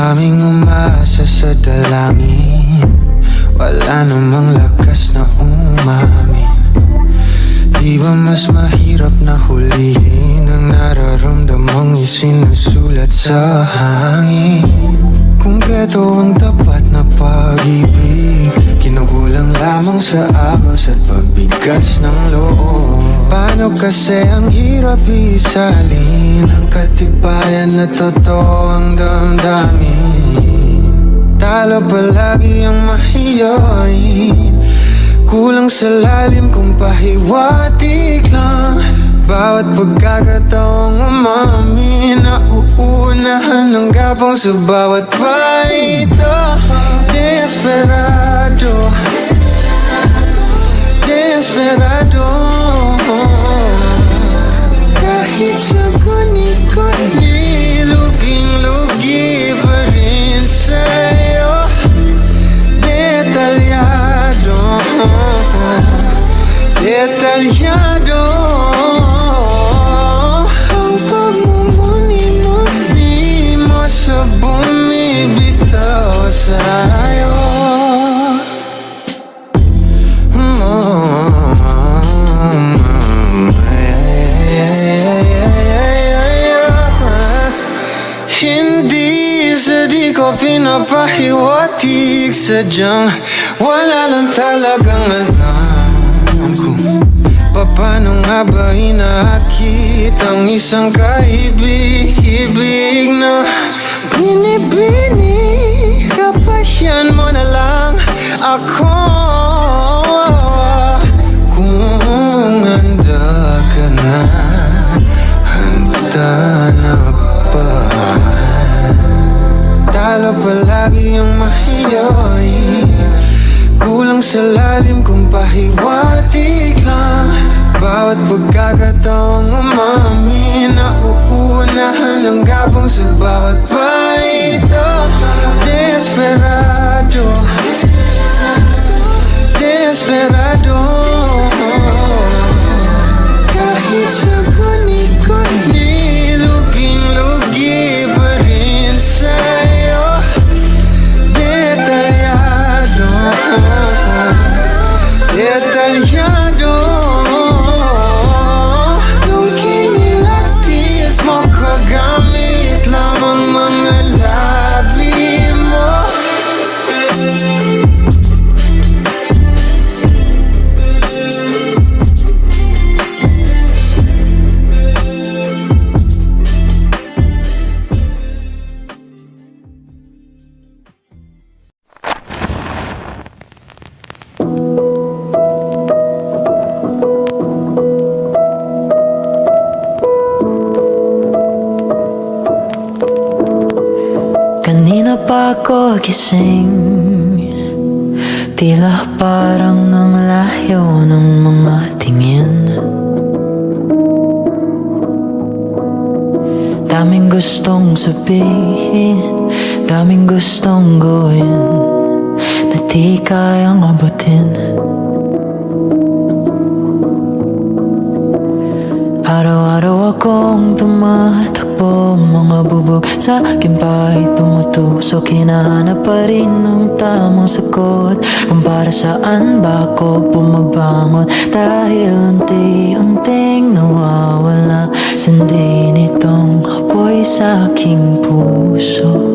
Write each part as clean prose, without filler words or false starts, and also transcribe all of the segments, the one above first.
daming umasa sa dalangin, wala namang lakas na umamin. Di ba mas mahirap na hulihin ang nararamdamang isinusulat sa hangin? Konkreto ang tapat na pag-ibig, kinukulang lamang sa agos at pagbigas ng loob. Paano kasi ang hirap isalin ang katibayan na totoo ang damdamin? Talo palagi ang mahiyain, kulang sa lalim kung pahiwatig lang. Bawat pagkakataong umamin, nauunahan ng gapong sa bawat paito. Desperado, desperado, kahit sa guni-guni, luging-lugi pa rin sa'yo. Detalyado, detalyado ang pagmumuni-muni mo sa bumibitaw sa'yo. Hindi sa di ko pinapahiwatig, sadyang wala lang talagang alam kung paano nga ba inaakit ang isang kaibig-ibig na binibini. Kapasyan mo na lang ako kung handa ka na, handa na ba? Talo palagi ang mahiyain, kulang sa lalim kung pahiwatig lang. Bawat pagkakataong umamin, nauunahan ng gapong sa bawat paito. Desperado, desperado, kahit sa guni-guni, luging-lugi pa rin sa'yo. Detalyado, detalyado, nung kinilatis mo, kagamit lamang mga labi mo. Kanina pa ako gising, tila parang ang layo ng mga tingin. Daming gustong sabihin, daming gustong gawin na di kayang abutin. Araw-araw akong tumatakbo, mga bubog sa akin pa'y tumutusok. Hinahanap pa rin ang tamang sagot kung para saan ba ako bumabangon. Dahil unti-unting nawawala sandi nitong apoy sa aking puso.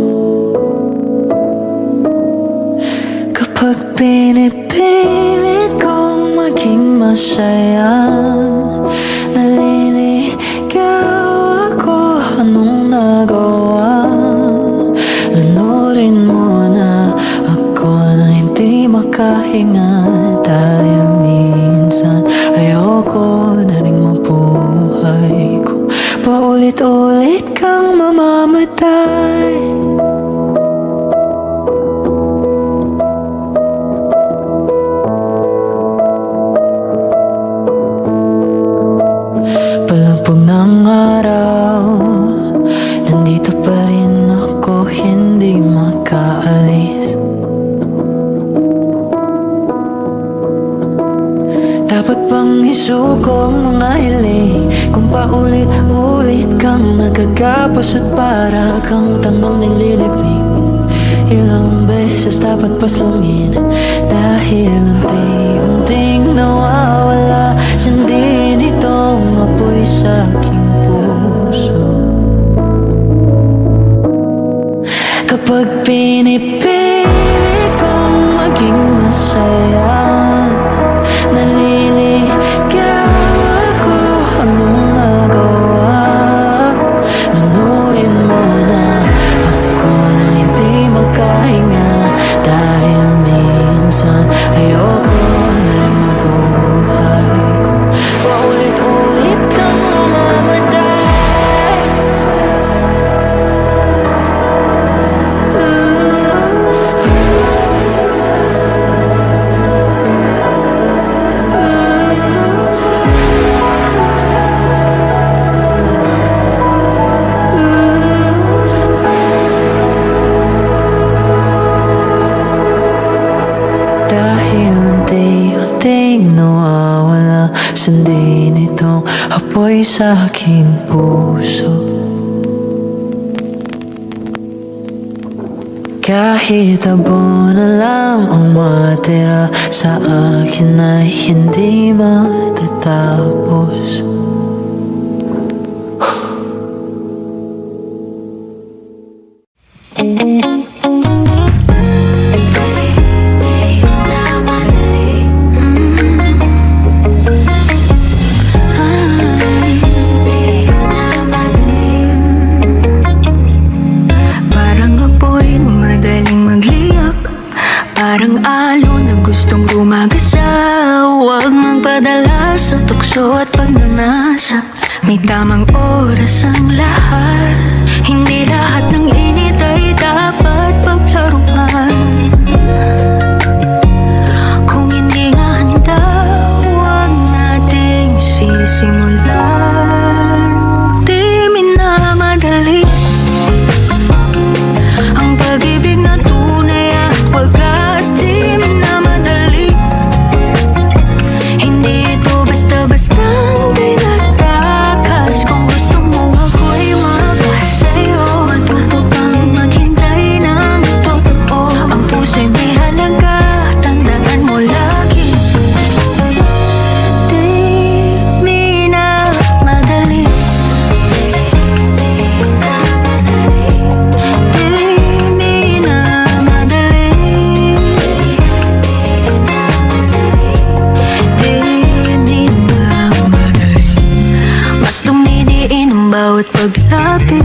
Kapag pinipilit kong maging masaya, naliligaw ako, anong nagawa? Lunurin mo na ako na hindi makahinga. Dahil minsan ayoko na rin mabuhay kung paulit-ulit kang mamamatay. Palapog ng araw, nandito pa rin ako, hindi makaalis. Dapat bang isuko ang mga hiling kung paulit-ulit kang nagagapos at para kang tangang nililibing? Ilang beses dapat paslangin dahil unti-unting nawawala. Sindi nitong apoy sa aking puso. Kapag pinipilit kong maging masaya, naliligaw ako. Anong nagawa? Nunurin mo na ako na hindi makahinga. Dahil minsan ayoko na rin mabuhay kung paulit-ulit kang mamamatay. Dahil unti-unting nawawala, sindi nitong apoy sa aking puso. Kahit abo na lang ang matira sa akin ay hindi matatapos. Parang apoy na madaling magliyap, parang alon na gustong rumagasa. Huwag magpadala sa tukso at pagnanasa. May tamang oras ang lahat. Hindi lahat ng init ay dapat paglaruan. Kung hindi nga handa, huwag nating sisimulan. Di minamadali ang pag-ibig na tunay at wagas. Di minamadali. Hindi ito basta-bastang tinatakas. Kung gusto mo ako'y mapasa'yo, matuto kang maghintay ng totoo. Ang puso'y may halaga, tandaan mo lagi. Di minamadali. Mas dumidiin ang bawat paglapit,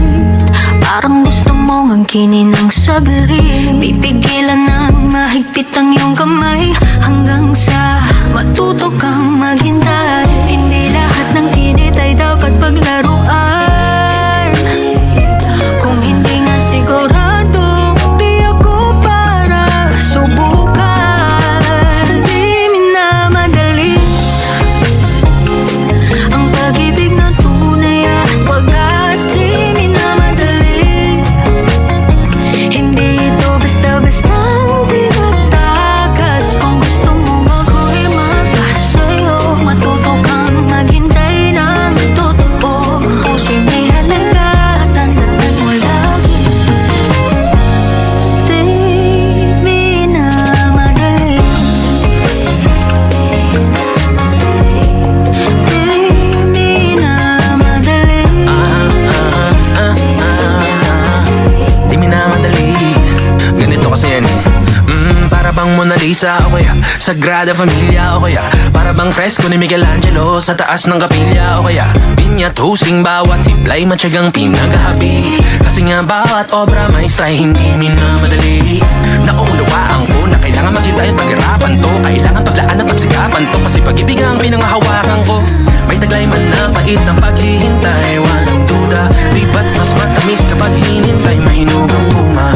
parang gusto mong angkinin ng saglit. Pipigilan ng mahigpit ang iyong kamay hanggang sa matuto kang maghintay. Hindi lahat ng init ay dapat paglaruan. Kung hindi nga sigurado, di ako para subukan. Di minamadali ang pag-ibig na tunay at wagas. Di minamadali. Hindi ito basta-bastang tinatakas. Kung gusto mo ako'y mapasa'yo, matuto kang maghintay ng totoo. Puso'y may halaga, tandaan mo lagi. Di minamadali. Di minamadali. Di minamadali. Ganito kasi yan eh. Para bang Mona Lisa o kaya Sagrada Familia o kaya para bang fresko ni Michelangelo sa taas ng kapilya o kaya pinyat husing bawat hiplay matyagang pinaghahabi. Kasi nga bawat obra maestra ay hindi minamadali. Nauunawaan ko na kailangan maghintay at paghirapan to. Kailangan paglaan at pagsikapan to. Kasi pag-ibig ang pinangahawakan ko. May taglay man na pait ng paghihintay, walang duda. Di ba't mas matamis kapag hinintay mahinugang bunga?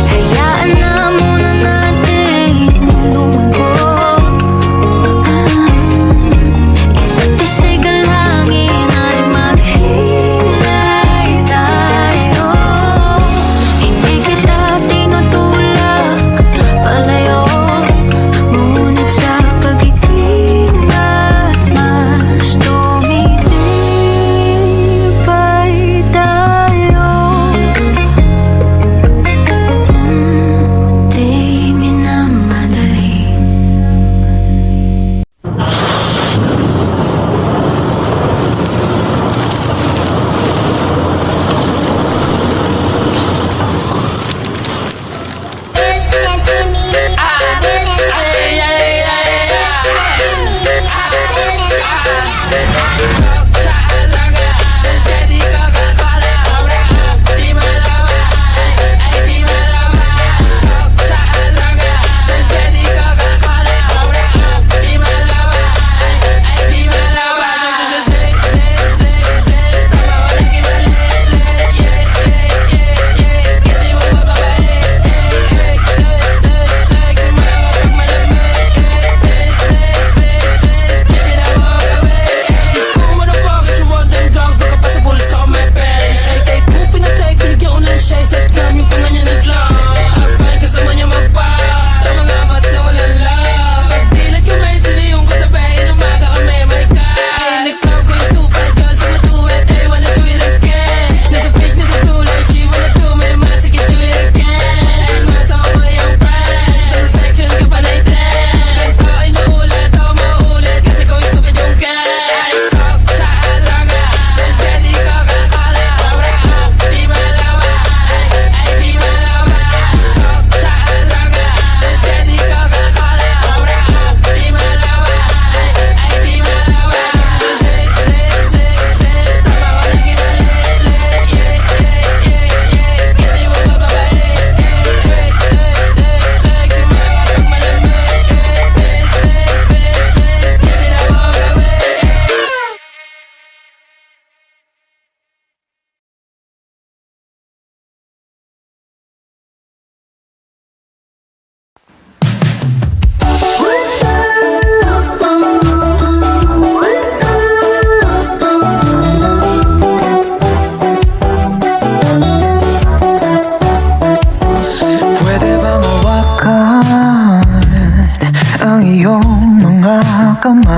Hayaan na muna natin lumago. Isa't isa'y galangin at maghintay tayo. Hindi kita tinutulak palayo, ngunit sa pag-ibig at mas tumitibay tayo.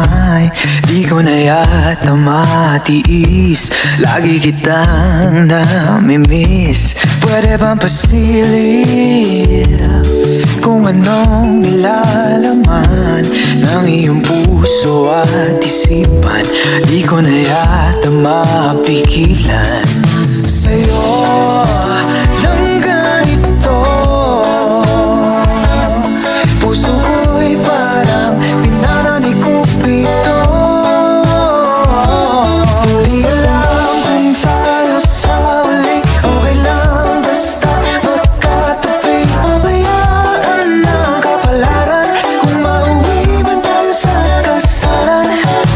ay di ko na yata matiis. Lagi kitang namimiss. Pwede bang pasilip kung anong nilalaman ng iyong puso at isipan? Di ko na yata mapigilan. Sa'yo lang ganito, puso ko'y parang pinara ni Cupido. Di alam kung tayo sa uli, okay lang basta magkatabi. Pabayaan ng kapalaran kung mauwi man tayo sa kasalan.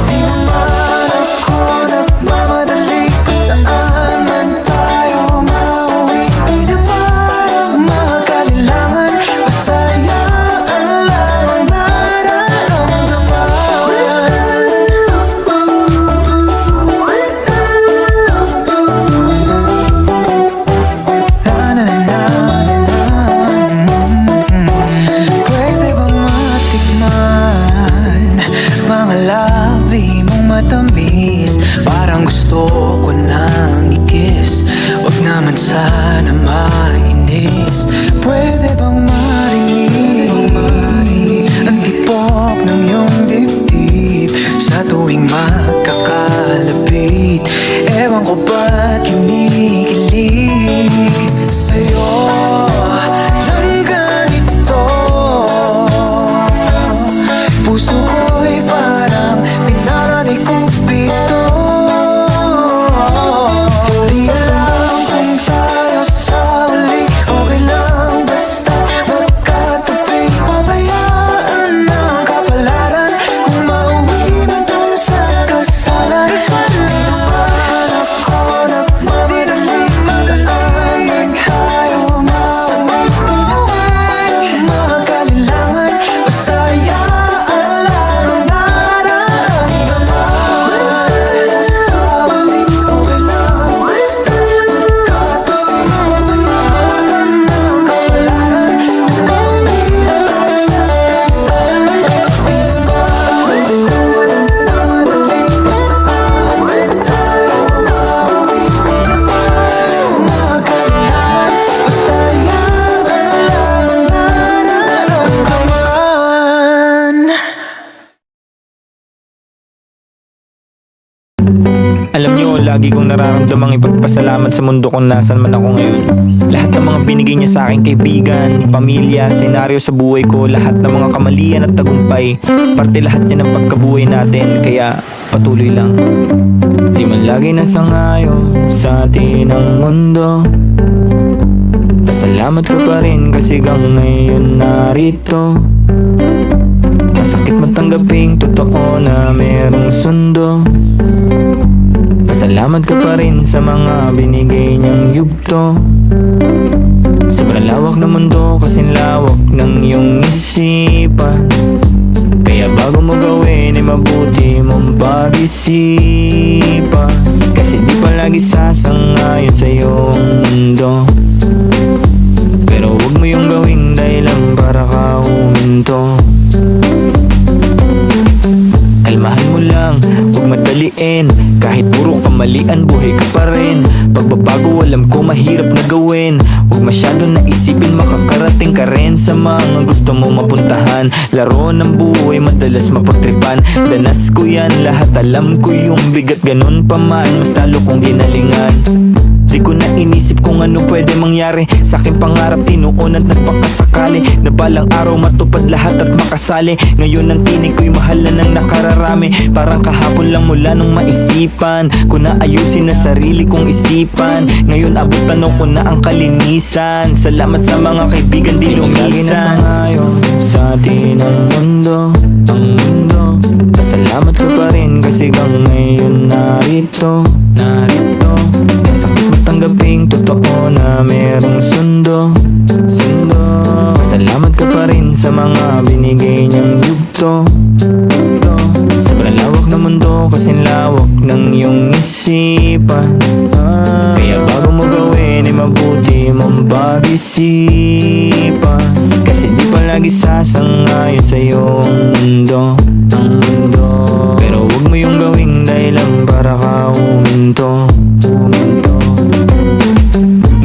Di naman ako nagmamadali kung saan man tayo mauwi. Di na parang magkalilangan, basta hayaan lang ang nararamdaman. Pwede bang matikman mga labi mong matamis? Parang gusto ko nang i-kiss, wag naman sana mainis. Pwede bang marinig ang tipok ng iyong dibdib sa tuwing magkakalapit? Ewan ko ba't kinikilig sa'yo lang ganito. Puso ko'y parang pinara ni Cupido. Di alam kung tayo sa uli, okay lang basta magkatabi. Pabayaan ng kapalaran kung mauwi man tayo sa kasalan. Di naman ako nagmamadali kung saan man tayo mauwi. Magkalilangan, basta hayaan lang ang nararamdaman. Sa uli, okay lang basta magkatabi. Pabayaan ng kapalaran kung mauwi man tayo sa kasalan. Di naman ako nagmamadali kung saan man tayo mauwi. Magkalilangan, basta hayaan lang ang nararamdaman. Alam nyo, lagi kong nararamdamang ipagpasalamat sa mundo kung nasan man ako ngayon. Lahat ng mga binigay niya sa akin, kaibigan, pamilya, senaryo sa buhay ko, lahat ng mga kamalian at tagumpay, parte lahat niya ng pagkabuhay natin, kaya patuloy lang. Di man lagi nasangayon sa atin ang mundo, pasalamat ka pa rin kasi hanggang ngayon narito. Masakit man tanggaping totoo na merong sundo, pasalamat ka pa rin sa mga binigay niyang yugto. Sobrang lawak ng mundo kasing lawak ng iyong isipan, kaya bago mo gawin ay mabuti mong pag-isipan. Kasi di palagi sasangayon sa iyong mundo, pero huwag mo yung gawing dahilan para ka huminto. Kalmahan mo lang, huwag madaliin. Kahit puro kamalian, buhay ka pa rin. Pagbabago alam ko mahirap na gawin. Huwag masyado na isipin, makakarating ka rin sa mga gusto mo mapuntahan. Laro ng buhay, madalas mapagtripan. Danas ko yan, lahat alam ko yung bigat. Ganun pa man, mas talo kong ginalingan. Di ko na inisip kung ano pwede mangyari sa aking pangarap, tinuon at nagpakasakali na balang araw matupad lahat at makasali. Ngayon ang tinig ko'y mahala ng nakararami, parang kahapon lang mula nung maisipan ko na ayusin na sarili kong isipan. Ngayon abot tanong ko na ang kalinisan. Salamat sa mga kaibigan di lumisan. Lagi na sangayon sa atin ang mundo, ang mundo. Pasalamat ka pa rin kasi hanggang ngayon narito, narito. Masakit matanggaping totoo na merong sundo, sundo. Pasalamat ka pa rin sa mga binigay niyang yugto, yugto. Sobrang lawak ng mundo kasing lawak ng iyong isipan, kaya bago mo gawin ay mabuti mong pag-isipan. Kasi di palagi sasangayon sa iyong mundo, ang mundo. para ka huminto, huminto.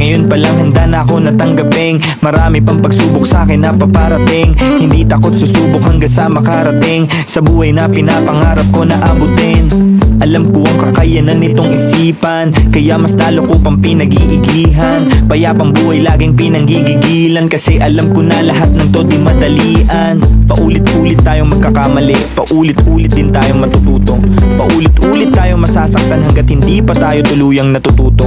Ngayon pa lang handa na ako natanggaping marami pang pagsubok sa akin na paparating. Hindi takot susubok hanggang sa makarating sa buhay na pinapangarap ko na abutin. Alam ko ang kakayanan nitong isipan, kaya mas lalo ko pang pinag-iigihan. Payapang buhay laging pinanggigigilan, kasi alam ko na lahat ng to di madalian. Paulit-ulit tayong magkakamali, paulit-ulit din tayong matututo, paulit-ulit tayong masasaktan hanggat hindi pa tayo tuluyang natututo.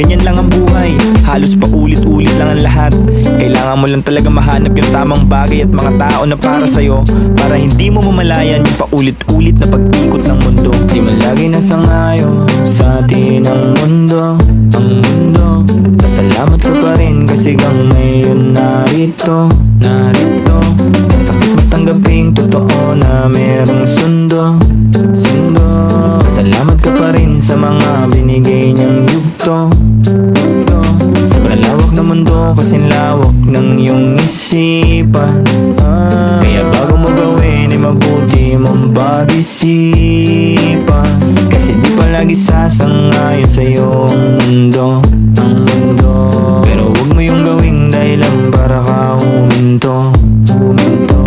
Ganyan lang ang buhay, halos paulit-ulit lang ang lahat. Kailangan mo lang talaga mahanap yung tamang bagay at mga tao na para sa'yo, para hindi mo mamalayan yung paulit-ulit na pag-ikot ng mundo. Di man lagi nasangayon sa atin ang mundo, ang mundo. Pasalamat ka pa rin kasi hanggang ngayon narito, narito. Masakit matanggaping totoo na merong sundo, sundo. Pasalamat ka pa rin sa mga binigay niyang yugto, yugto. Sobrang lawak na mundo kasing lawak ng iyong isipan, kaya bago mo gawin ay mabuti mong pag-isipan. Kasi di palagi sasangayon sa'yo ang mundo, ang mundo. Pero huwag mo yung gawing dahilan para ka huminto, huminto.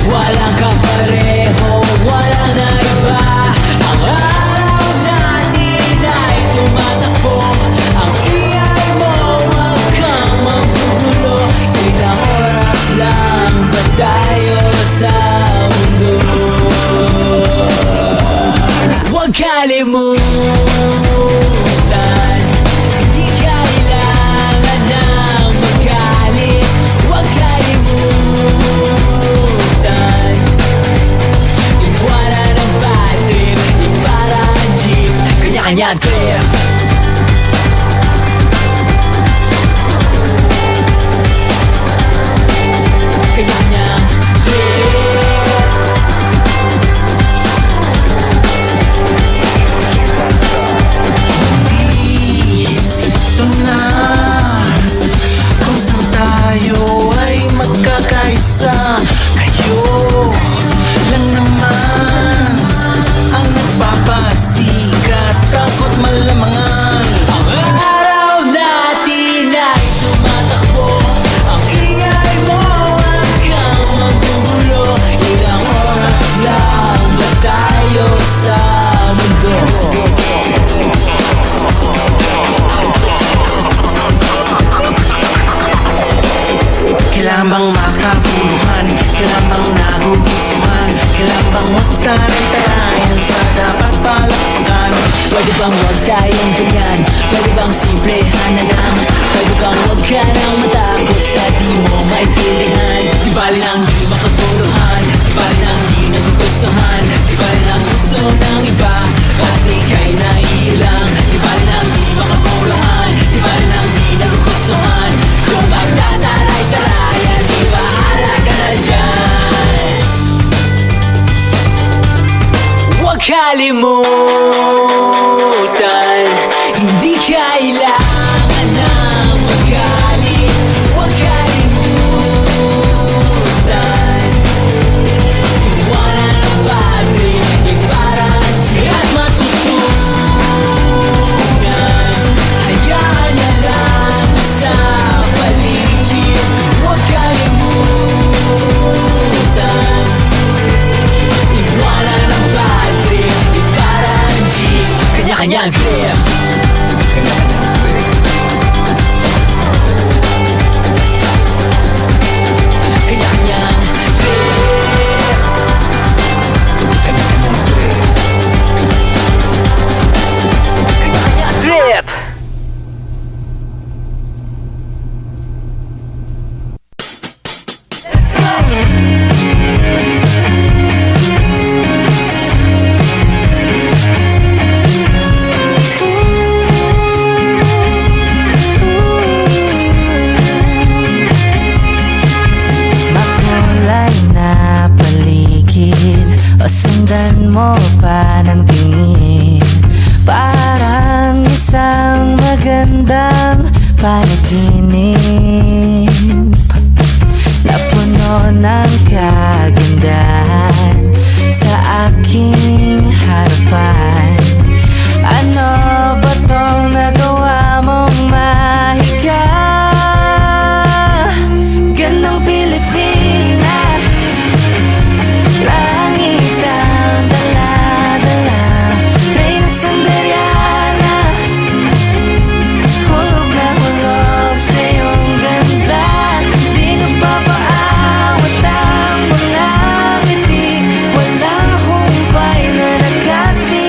Walang kapareho, wala na iba. Ang araw natin ay tumatakbo. Ang ingay mo, wag kang magugulo. Ilang oras lang ba tayo sa mundo? Huwag kalimutan, hindi kailangan na magalit. Huwag kalimutan, iwanan ang bad trip, ipara ang jeep, kanya-kanyang trip. Kanya-kanyang trip. Ito na kung saan tayo ay magkakaisa. Kayo lang naman ang nagpapasikat, takot malamangan. Ang araw natin ay tumatakbo. Ang ingay mo, wag kang magugulo. Ilang oras lang ba tayo sa mundo? Kailan bang makapuluhan? Kailan bang nagugustuhan? Kailan bang magtaray-tarayan sa dapat palakpakan? Pwede bang huwag tayong ganyan? Pwede bang simplehan na lang? Pwede bang huwag ka nang matakot sa di mo maintindihan? Di bali nang di makapuluhan, di bali nang di nagugustuhan, di bali nang gusto ng iba at ika'y naiilang. Di bali nang di makapuluhan, di bali nang di nagugustuhan. Kung magtataray-tarayan, di bahala ka na dyan. Huwag kalimutan, hindi kailangan na magalit. Huwag kalimutan, iwanan ang bad trip, ipara ang jeep. At matutunan, hayaan na lang sa paligid. Huwag kalimutan, iwanan ang bad trip, ipara ang jeep, kanya-kanyang trip. Kanya-kanyang trip. Kanya-kanyang trip. Makulay na paligid, o sundan mo pa ng tingin. Parang isang magandang panaginip na puno ng kagandahan sa aking harapan. Ano ba tong nagawa mong mahiga? Gandang Pilipina, langit ang dala-dala. Reyna Sanderiana, hulog na hulog sa iyong ganda. Di nagpapaawat ang mga ngiti, walang humpay na nakati.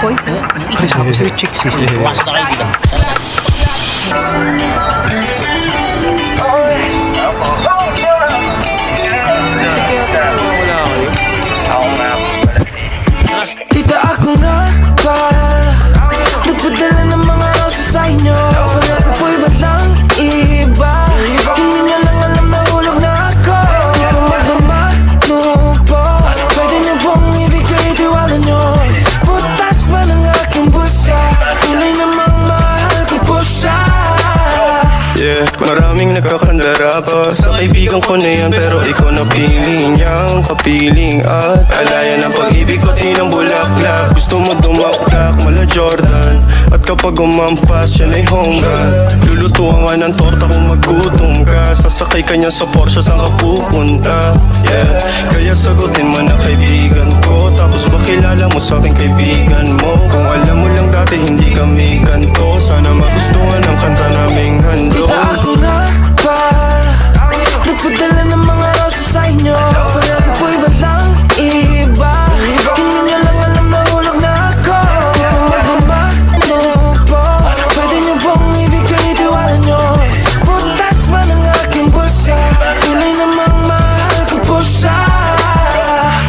Sabi sa'yo, chicks eh. Pasok na kayo dito. Tita, ako nga pala nagpadala ng mga roses sa inyo. Pangako po'y ba't lang iba? Hindi niya lang alam na hulog na ako. Di ko magmamano po. Pwede niyo pong ibigay tiwala niyo. Butas pa ng aking busa. Tunay namang mahal ko po siya. Yeah, maraming nagkakandara pa sa kaibigan ko na yan, pero ikaw na piling niyang kapiling. At alaya ng pag-ibig pati ng bulaklak. Gusto mo dumaklak, mala Jordan. At kapag umampas, yan ay hongga. Lulutuan ka ng torta kung magutom ka. Sasakay ka niya sa Porsche, saan ka pupunta? Yeah, kaya sagutin mo na kaibigan ko. Tapos makilala mo sa aking kaibigan mo. Kung alam mo lang dati hindi kami ganto, sana magustuhan ang kanta naming handog. Tita, ako nga pala nagpadala ng mga roses sa inyo. Pangako po'y ba't lang iba? Hindi niya lang alam na hulog na ako. Di ko magmamano po. Pwede niyo pong ibigay tiwala niyo. Butas pa ng aking busa. Tunay namang mahal ko po siya.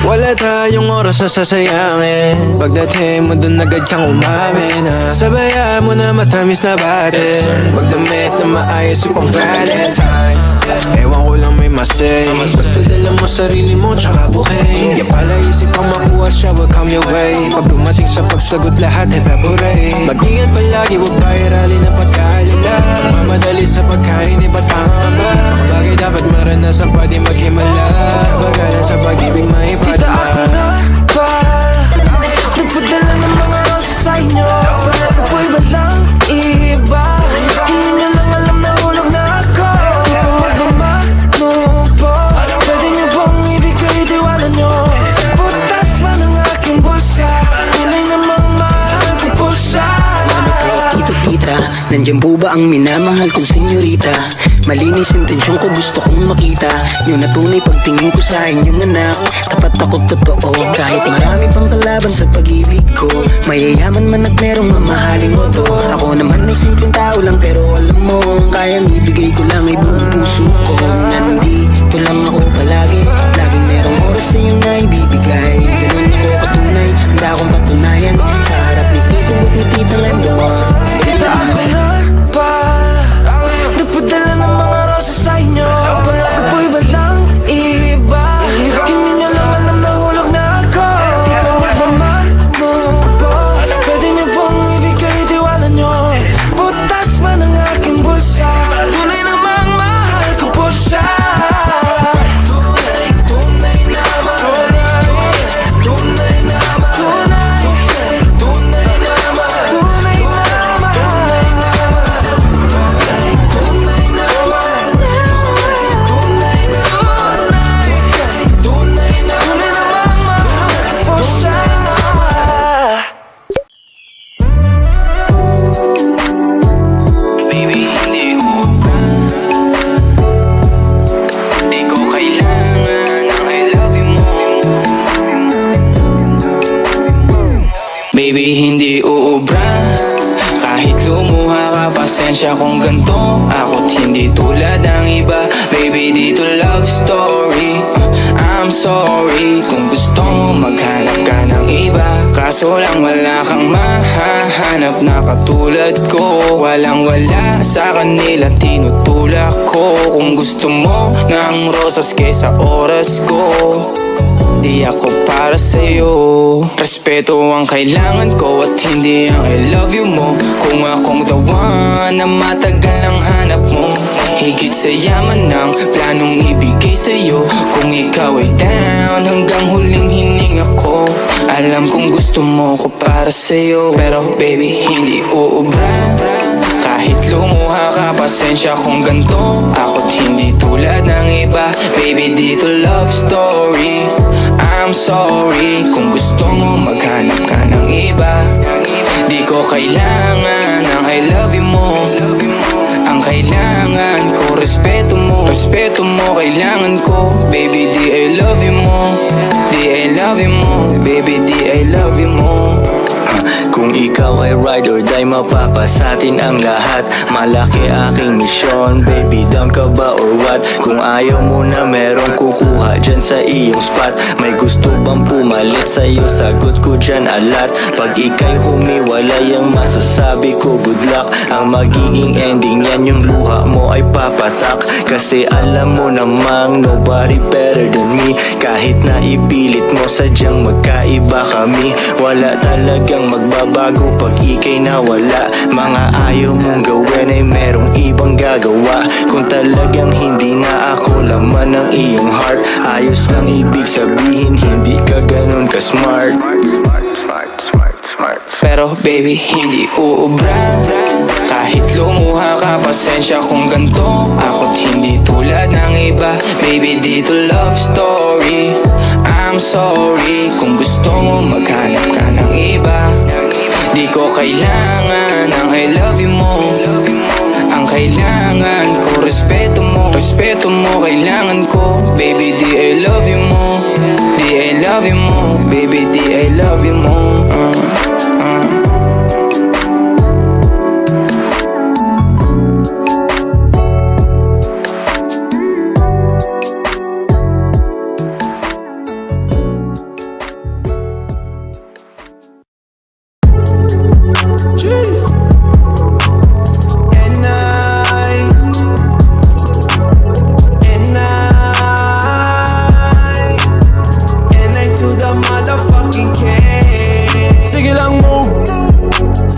Wala tayong oras na sasayangin. Pagdating mo dun agad kang umamin ha. Sabayan mo na matamis na bate. Magdamit na maayos yung pang Valentine's. Ewan ko lang may masay. Basta dala mo sarili mo tsaka buhay. Di pala isip ang makuha siya will come your way. Pag dumating sa pagsagot lahat evaporate. Mag-ingat palagi huwag pairali na pagkaalala. Mamadali sa pagkain iba't tama. Bagay dapat maranasan pa di maghimala. Kabagalan sa pag-ibig may Tita, ako nga pala nagpadala ng mga roses sa inyo. Pangako po'y ba't lang iba? Hindi niya lang alam na hulog na ako. Di ko magmamano po. Pwede niyo pong ibigay tiwala niyo. Butas pa ng aking busa. Tunay namang mahal ko po siya. Tito tita, nandiyan po ba ang minamahal kong senyorita? Malinis intensyon ko, gusto kong makita yung natunay pagtingin ko sa inyong anak. Tapat ako totoo, kahit marami pang kalaban sa pag-ibig ko. Mayayaman man at merong mamahaling oto. Ako naman ay simpleng tao lang, pero alam mo, kayang ibigay ko lang ay buong puso ko. Nandito lang ako palagi, laging merong oras sa iyong naibibigay. Ganun ako katunay, handa akong patunayan sa harap ni Tito at ni Titang I'm the one. Tita, ako nga pala nagpadala ng mga roses sa inyo. Pangako po'y ba't lang iba? Hindi niya lang alam na hulog na ako. Di ko magmamano po. Pwede niyo pong ibigay tiwala niyo. Butas pa ng aking busa. Tunay namang mahal ko po siya. Tunay, tunay naman. Tunay, tunay naman. Tunay, tunay naman. Tunay naman. Tunay naman. Tunay naman. Tunay namang mahal ko po siya. Baby, hindi ko Di ko kailangan ang I love you mo. Baby, hindi uubra. Kahit lumuha ka, pasensya kung ganto. Ako't hindi tulad ng iba. Baby, dito love story. I'm sorry kung gusto mo maghanap ka ng iba. Kaso lang wala kang mahahanap na katulad ko. Walang wala sa kanila tinutulak ko. Kung gusto mo ng rosas kesa oras ko, di ako para sa'yo. Respeto ang kailangan ko at hindi ang I love you mo. Kung akong the one na matagal ang hanap mo, higit sa yaman ng planong ibigay sa'yo. Kung ikaw ay down hanggang huling hininga ko, alam kong gusto mo ko para sa'yo. Pero baby, hindi uubra. Kahit lumuha ka, pasensya kung ganto. Ako't hindi tulad ng iba. Baby, dito love story. I'm sorry kung gusto mo maghanap ka ng iba. Di ko kailangan ang I love you mo. Ang kailangan ko, respeto mo. Respeto mo, kailangan ko. Baby, di I love you mo. Di I love you mo. Baby, di I love you mo. Kung ikaw ay ride or die, mapapasatin ang lahat. Malaki aking misyon, baby, down ka ba or what? Kung ayaw mo na merong kukuha dyan sa iyong spot. May gusto bang pumalit sa'yo? Sagot ko dyan alat. Pag ika'y humiwalay, ang masasabi ko good luck. Ang magiging ending yan, yung luha mo ay papatak. Kasi alam mo namang nobody better than me. Kahit na ipilit mo, sadyang magkaiba kami. Wala talagang magbabago pag ika'y nawala. Mga ayaw mong gawin ay merong ibang gagawa. Kung talagang hindi na ako laman ng iyong heart, ayos lang ibig sabihin, hindi ka ganun ka-smart. Pero baby, hindi uubra. Kahit lumuha ka, pasensya kung ganto. Ako't hindi tulad ng iba. Baby, dito love story. I'm sorry kung gusto mo maghanap ka ng iba. Di ko kailangan ang I love you mo. Ang kailangan ko, respeto mo. Respeto mo, kailangan ko. Baby, di I love you mo. Di I love you mo. Baby, di I love you mo.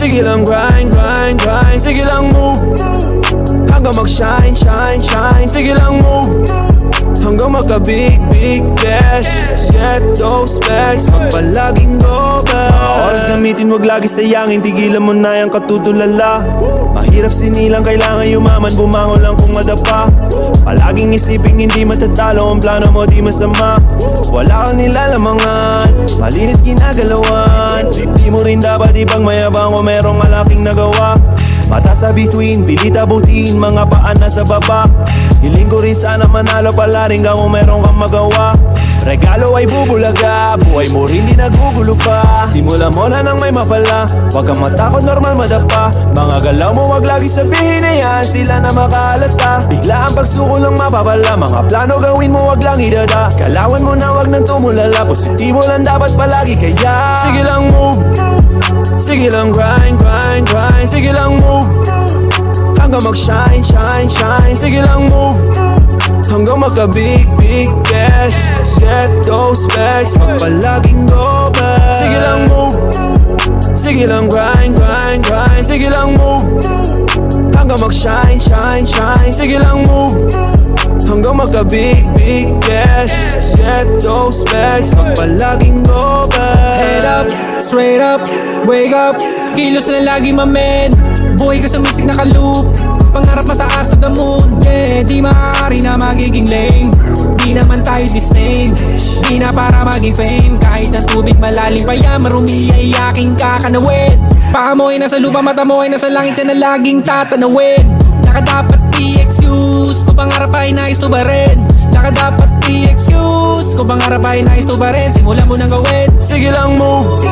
Sige lang grind, grind, grind. Sige lang move hanggang mag-shine, shine, shine. Sige lang move hanggang magka-big, big cash. Get those bags, magpalaging go back. Oras gamitin, wag lagi sayangin. Tigilan mo na yung katutulala. Mahirap sinilang, kailangan yumaman. Bumangon lang kung madapa. Palaging isiping hindi matatalo. Ang plano mo di masama. Wala kang nilalamangan, malinis ginagalawan. Di mo rin dapat ibang mayabang o merong malaking nagawa. Mata sa bituin, pilit abutin, mga paan na sa baba. Hiling ko rin sana manalo pala rin kung meron kang magawa. Regalo ay bubulaga, buhay mo rin di nagugulo pa. Simula mo na nang may mapala, wag kang matakot, normal madapa. Mga galaw mo wag lagi sabihin na yan, sila na makahalata. Bigla ang pagsuko lang mapapala, mga plano gawin mo wag lang idada. Galawan mo na wag nang tumulala, positibo lang dapat palagi kaya. Sige lang move, sige lang grind, grind, grind. Sige lang move hanggang mag-shine, shine, shine. Sige lang move hanggang magka-big, big cash. Get those bags, magpalaging go back. Sige lang move, sige lang grind, grind, grind. Sige lang move hanggang mag-shine, shine, shine. Sige lang move hanggang magka-big, big cash. Get those bags, magpalaging go back. Head up, straight up, wake up. Kilos na lagi mamen. Buhay ka sa music na kaloop. Pangarap mataas to the moon, yeah. Di maaari na magiging lame. Di naman tayo the same. Di na para maging fame. Kahit na tubig malalim pa yan, marumi ay aking kakanawin. Paa mo ay nasa lupa, mata mo ay nasa langit na laging tatanawin. Laka dapat i-excuse, kung pangarap ay nais to ba rin. Laka dapat i-excuse, kung pangarap ay nais to ba rin. Simulan mo nang gawin. Sige lang move,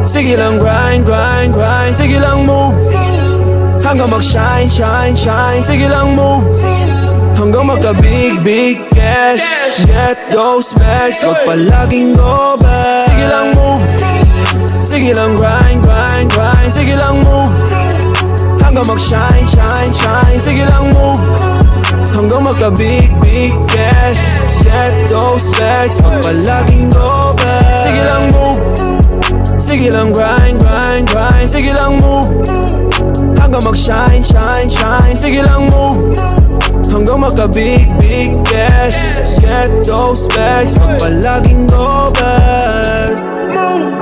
sige lang grind, grind, grind. Sige lang move hanggang mag-shine, shine, shine. Sige lang move hanggang magka-big, big cash. Get those bags, wag palaging go back. Sige lang move, sige lang grind, grind, grind. Sige lang move hanggang mag-shine, shine, shine. Sige lang move hanggang magka-big, big cash. Get those bags, wag palaging go back. Sige lang move, sige lang grind, grind, grind. Sige lang move hanggang mag-shine, shine, shine. Sige lang move hanggang magka-big, big cash. Get those bags, magpalaging go best. Move,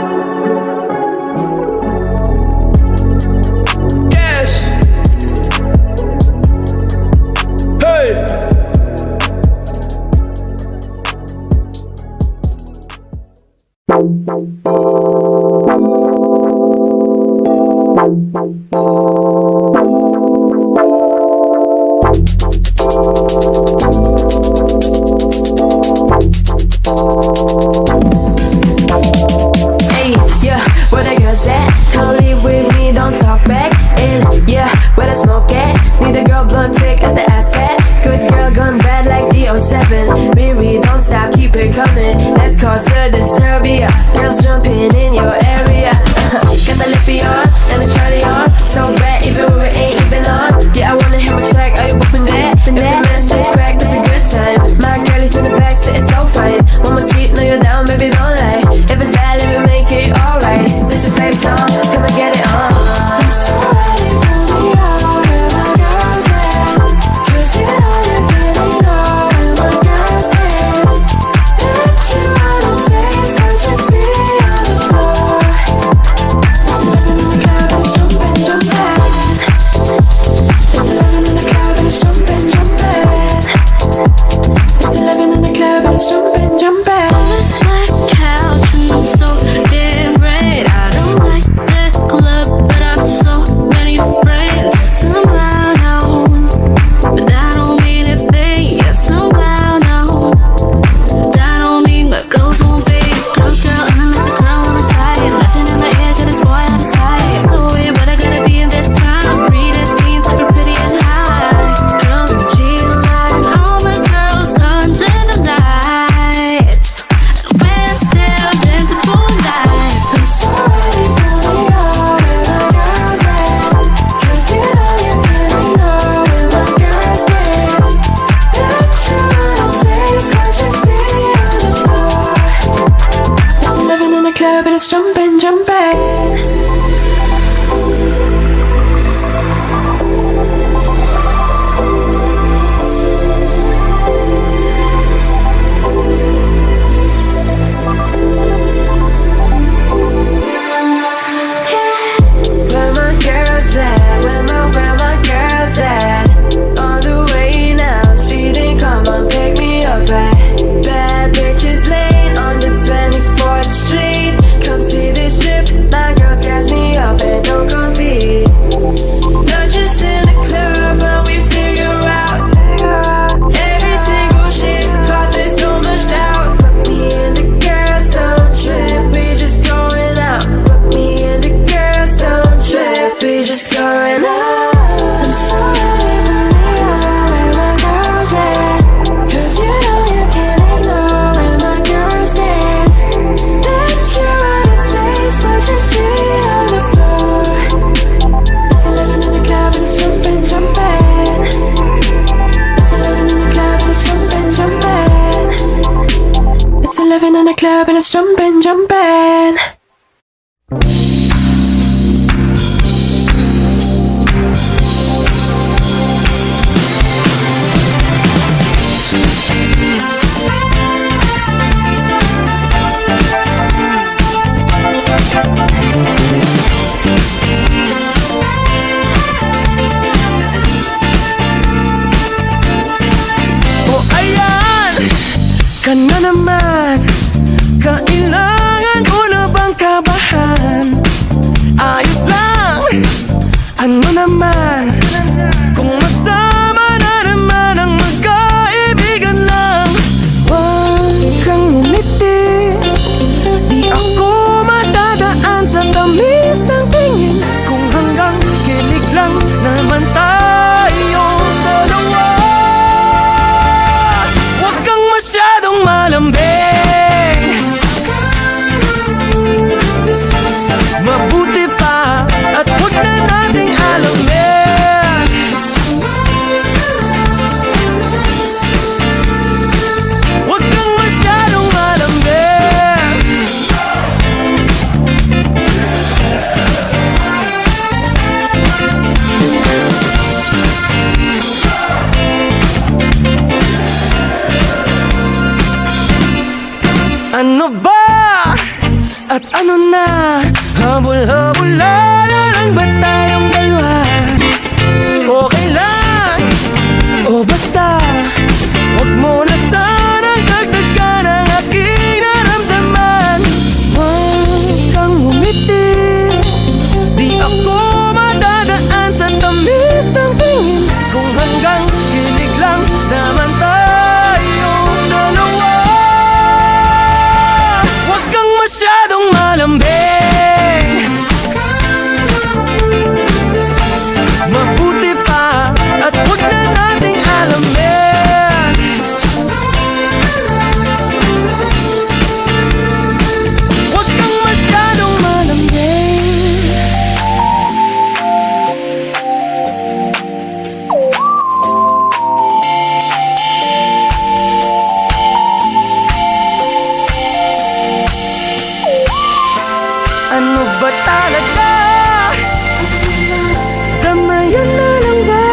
cash. Hey. up and it's jumping, jumping. O ayan, ka na naman. Kailangan ko na bang kabahan? Ayos lang, ano naman? Kung magsama na naman ang magkaibigan lang. Huwag kang umiti, di ako matadaan sa tamis ng tingin. Kung hanggang kilig lang naman tayong dalawa. Huwag kang masyadong malambing, mabuti pa at huwag na nating alamin. Huwag kang masyadong malambing. Ano ba? At ano na? Habol-habula na lang ba tayong dalawa? Okay lang o basta huwag mo na sanang dagdagan ang aking naramdaman. Huwag kang umiti, di ako madadaan sa tamis ng tingin. Kung hanggang kilig lang naman tayong dalawa. Huwag kang masyadong malambing, mabuti pa at huwag na nating alamin. Huwag kang masyadong malambing. Ano ba talaga? Damayan na lang ba?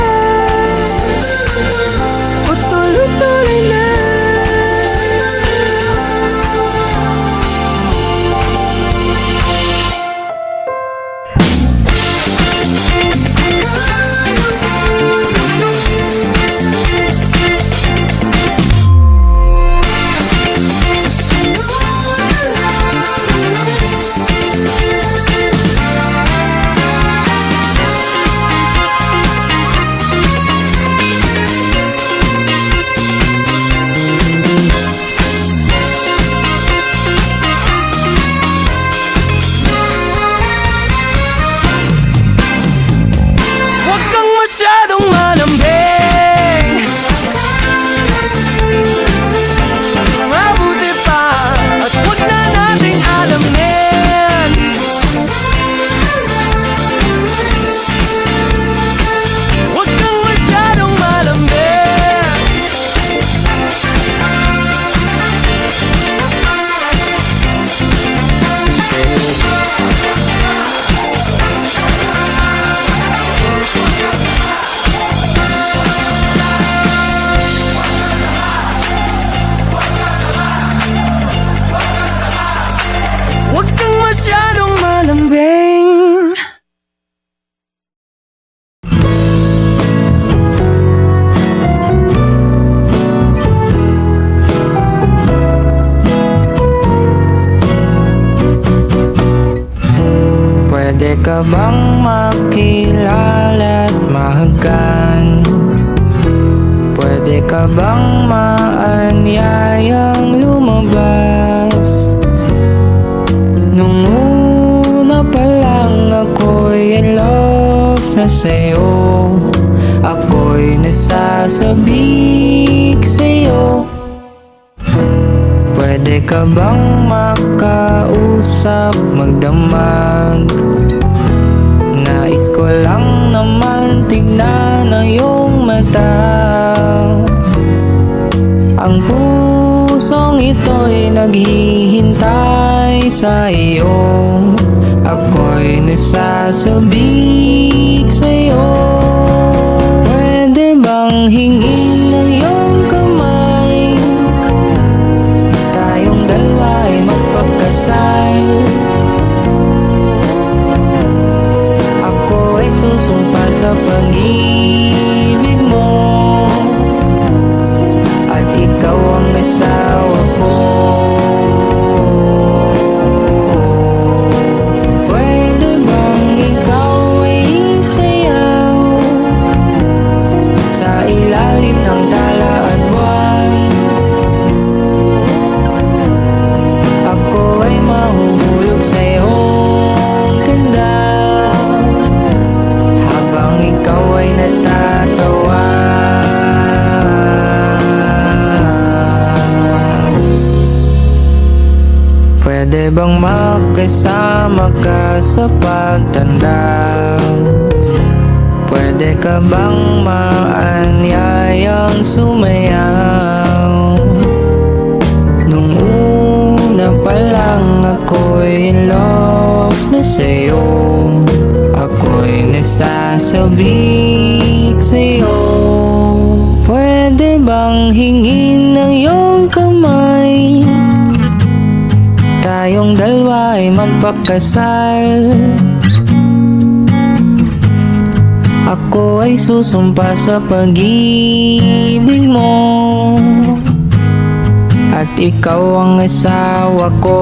O tuloy-tuloy na? Huwag kang masyadong malambing, mabuti pa at huwag na nating alamin. Huwag kang masyadong malambing. Huwag kang masyadong malambing. Pwede ka bang makilala at mahagan? Pwede ka bang maanyayang lumabas? Nung una pa lang ako'y in love na sa'yo. Ako'y nasasabik sa'yo. Pwede ka bang makausap, magdamag? Nais ko lang naman tignan ang iyong mata. Ang pusong mundong ito'y naghihintay sa iyo. Ako'y nasasabik sa'yo. Pwede bang hingin ng iyong kamay? Tayong dalawa'y magpagkasal. Ako ay susumpa sa pag-ibig mo, at ikaw ang asawa ko. Pwede bang ikaw ay sayaw sa ilalim ng tala at buwan? Ako ay mahuhulog sa iyong ganda habang ikaw ay natatawa. Pwede bang makasama ka sa pagtanda? Pwede ka bang maanyayang sumayaw? Nung una pa lang ako'y in love na sa'yo. Ako'y nasasabik sa'yo. Pwede bang hingin ng iyong kamay? Tayong dalawa ay magpakasal. Ako ay susumpa sa pag-ibig mo, at ikaw ang asawa ko.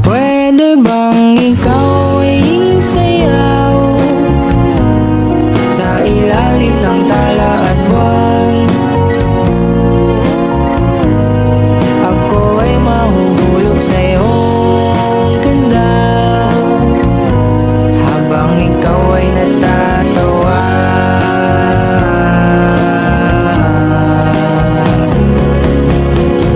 Pwede bang ikaw ay sayaw sa ilalim ng tala at buwan? Ako ay mahuhulog sa iyong ganda habang ikaw ay natatawa.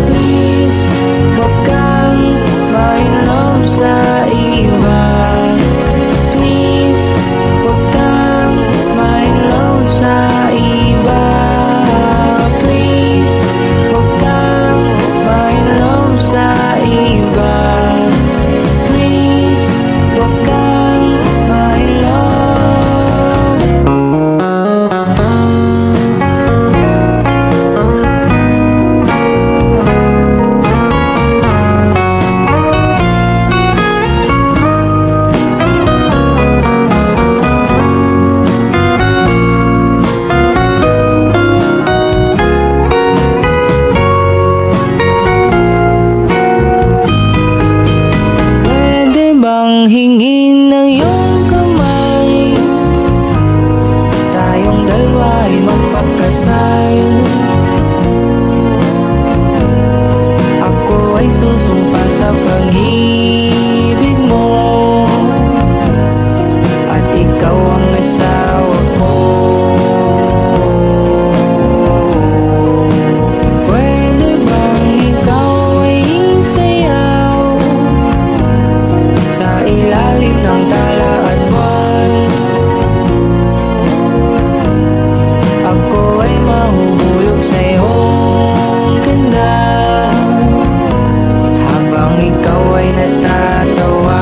Please, huwag kang ma-in-love sa iba. Please, huwag kang ma-in-love sa iba. Please, huwag kang ma-in-love sa iba. Please, huwag kang ma-in-love. Pwede bang hingin ng iyong kamay? Tayong dalawa ay magpagkasal. Ako ay susumpa sa pag-ibig mo, at ikaw ang asawa ko. Pwede bang ikaw ay sayaw sa ilalim ng tala at buwan? Ako ay mahuhulog sa iyong ganda habang ikaw ay natatawa.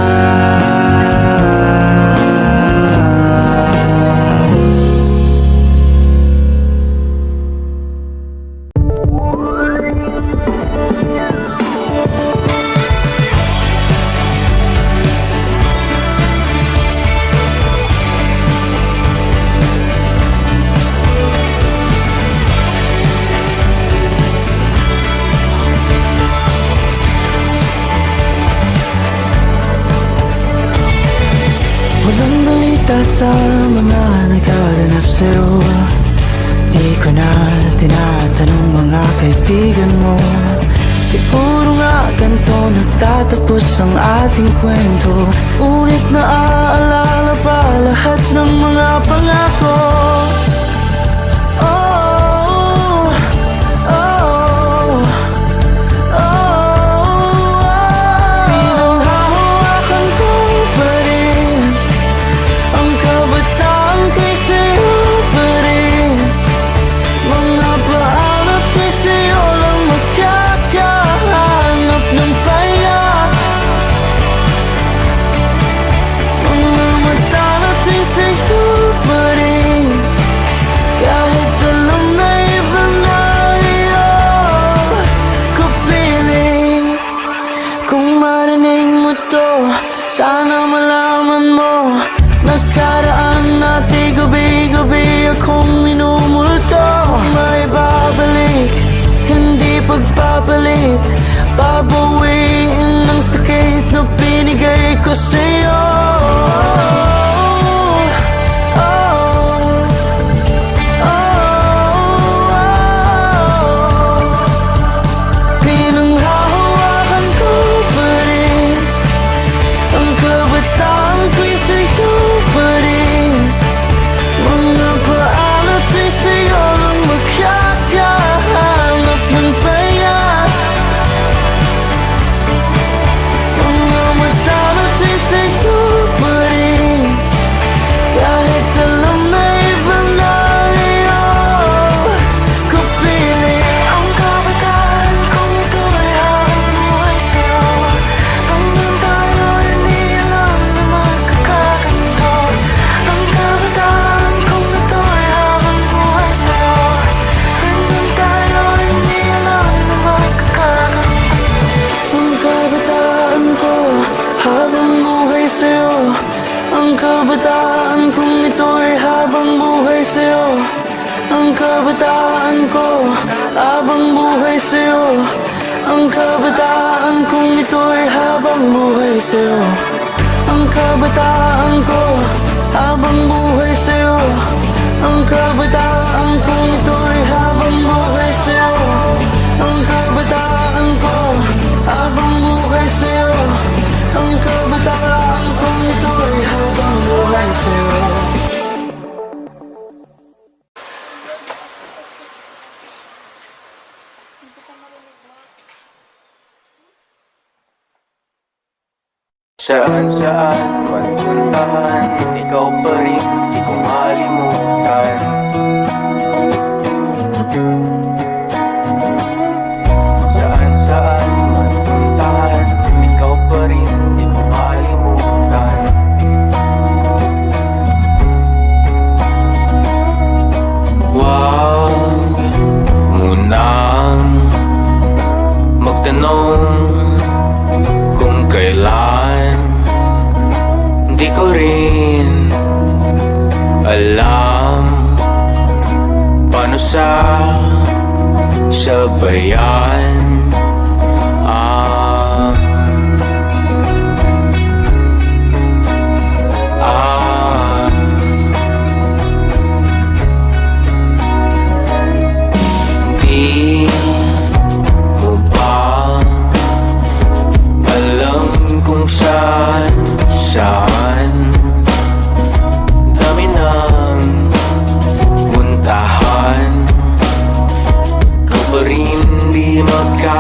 Walang balita sa mga naghahanap sa'yo. Di ko na tinatanong mga kaibigan mo. Siguro nga ganito nagtatapos ang ating kwento. Ngunit naaalala pa lahat ng mga pangako. Oh, oh, oh, pinanghahawakan ko pa rin ang kabataan ko'y sa'yo pa rin. Mga sa'yo. Ang kabataan kong ito'y habang buhay sa'yo. Ang kabataan ko habang buhay sa'yo. Ang kabataan kong ito'y habang buhay sa'yo. Ang kabataan ko habang buhay sa'yo. Ang kabataan kong ito'y habang buhay sa'yo. Saan man puntahan, ikaw pa rin di ko malimutan. Saan man puntahan, ikaw pa rin di ko malimutan. Wag mo nang magtanong kung kailan. Di ko rin alam paano sabayan Di mo ba alam kung saan dami ng puntahan, ka pa rin di magka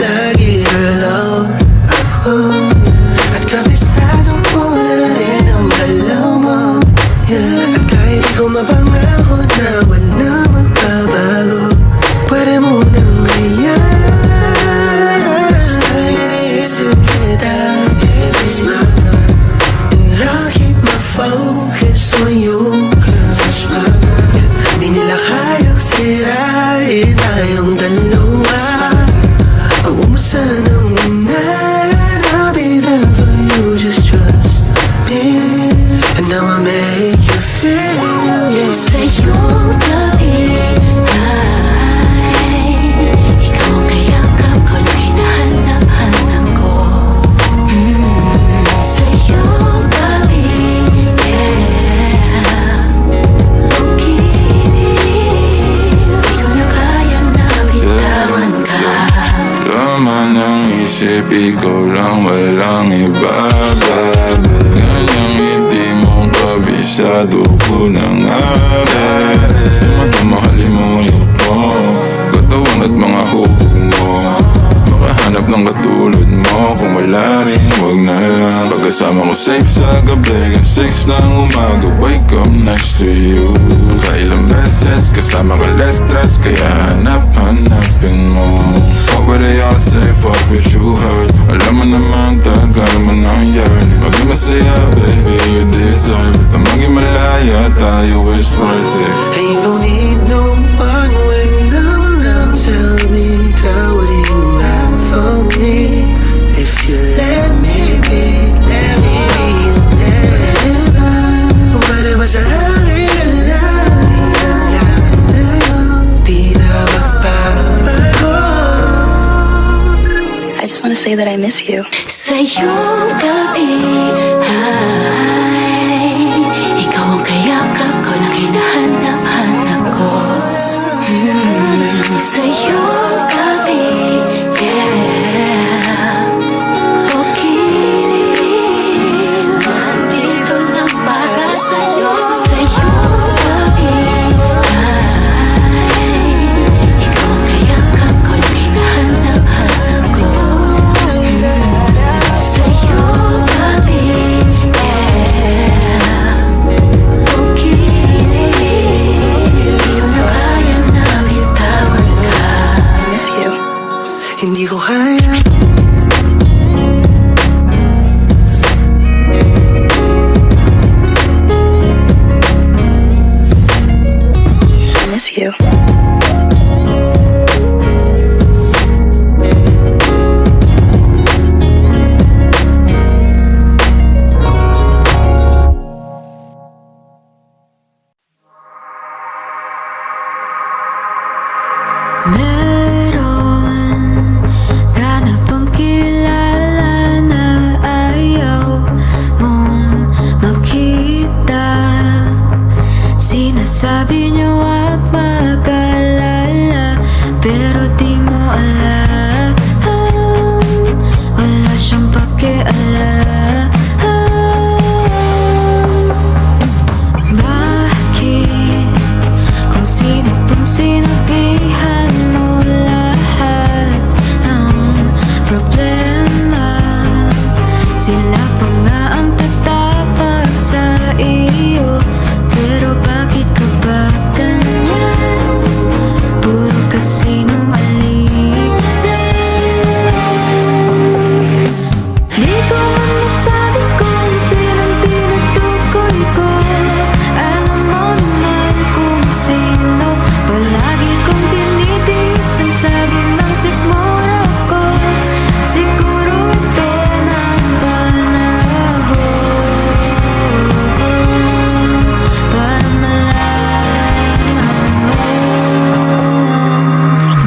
lagi alone ako. At kabisado mo na rin ang galaw mo, yeah. At kahit di ko mapangako na wala magbabago, pwede mo nang ngayon. Basta iniisip kita every smile, and I'll keep my focus on you. Touch my heart, yeah. Di nila kayang sirain tayong dalawa. Huwag mo sanang una, I'll be there for you, just trust me, and I'ma make you feel, yeah. Sa'yong gabi ay ikaw ang kayakap ko na hinahanap-hanap ko. Sa'yong gabi, yeah, pag-ibig, di ko na kayang nabitawan ka. Laman ng isip, ikaw lang, walang iba. Kanyang hindi mo kabisado ko na nga. Sa mata mahalin mo yung mo, katawan at mga hubog mo. Makahanap ng katulad mo, kung wala rin, wag na lang. Pagkasama ko safe sa gabi, ang 6 ng umaga, wake up next to you. Kailang beses, kasama ka less stress, kaya hanap-hanapin mo. Fuck what they all say, fuck what you heard. Alam mo naman, tagal mo ng yearning. Maging masaya, baby, you deserve it. Ang maging malaya, tayo is worth it. And you don't need no one when I'm around. Tell me, girl, what do you have for me? If you let me be, let me be your man. Para ba sa akin na lang, di na magbabago. I just wanna say that I miss you. Sa'yong gabi ay ikaw ang kayakap ko na hinahanap-hanap ko. Sa'yong gabi, yeah, pag-ibig, dito lang para sa'yo. Sa'yong gabi ay ikaw ang kayakap ko na hinahanap-hanap ko. Sa'yong gabi, yeah, pag-ibig, di ko na kayang nabitawan ka. I miss you. Hindi ko kaya. I miss you. Meron ka na bang kilala na ayaw mong makita? Sinasabi niya huwag mag-alala, pero di mo alam, wala siyang pakialam. Bakit? Kung sino pang sinabihan mo lahat ng problema, sila pa nga ang tatapag sa iyo. Pero bakit ka ba ganyan? Puro ka sinungaling. Di ko man masabi kung sinong tinutukoy ko. Alam mo naman kung sino. Palagi kong tinitiis ang sabi ng sikmura ko. Siguro ito na ang panahon para malaman mo.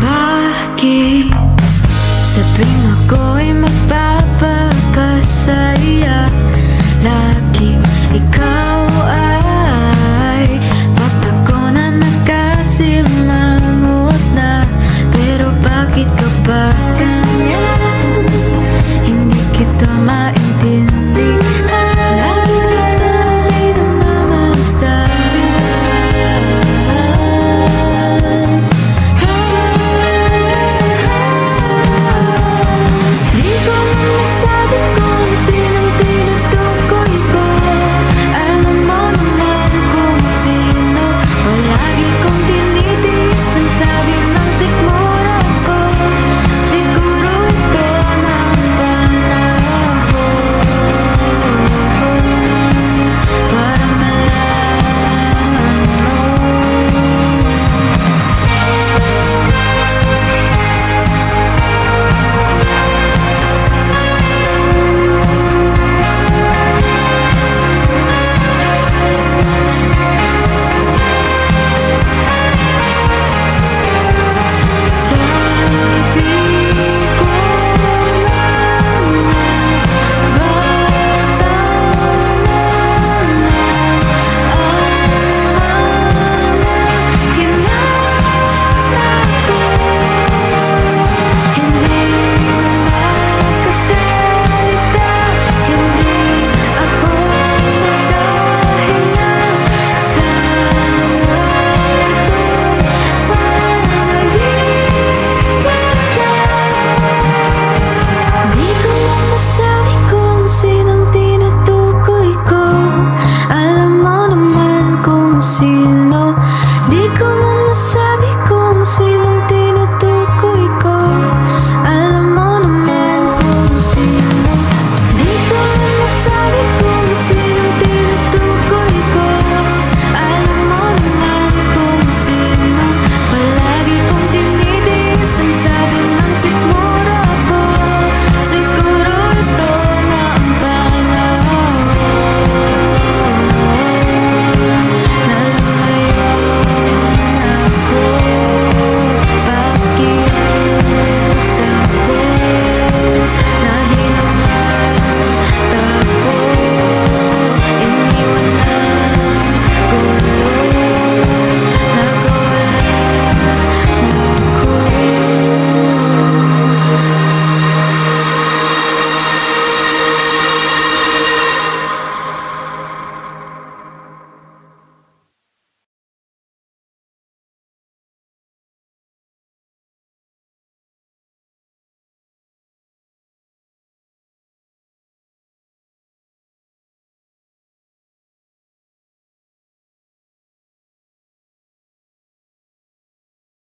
Bakit sa tuwing ako'y magpapakasaya, laging ikaw ay pagtago na nakasimangot na? Pero bakit ka ba ganyan?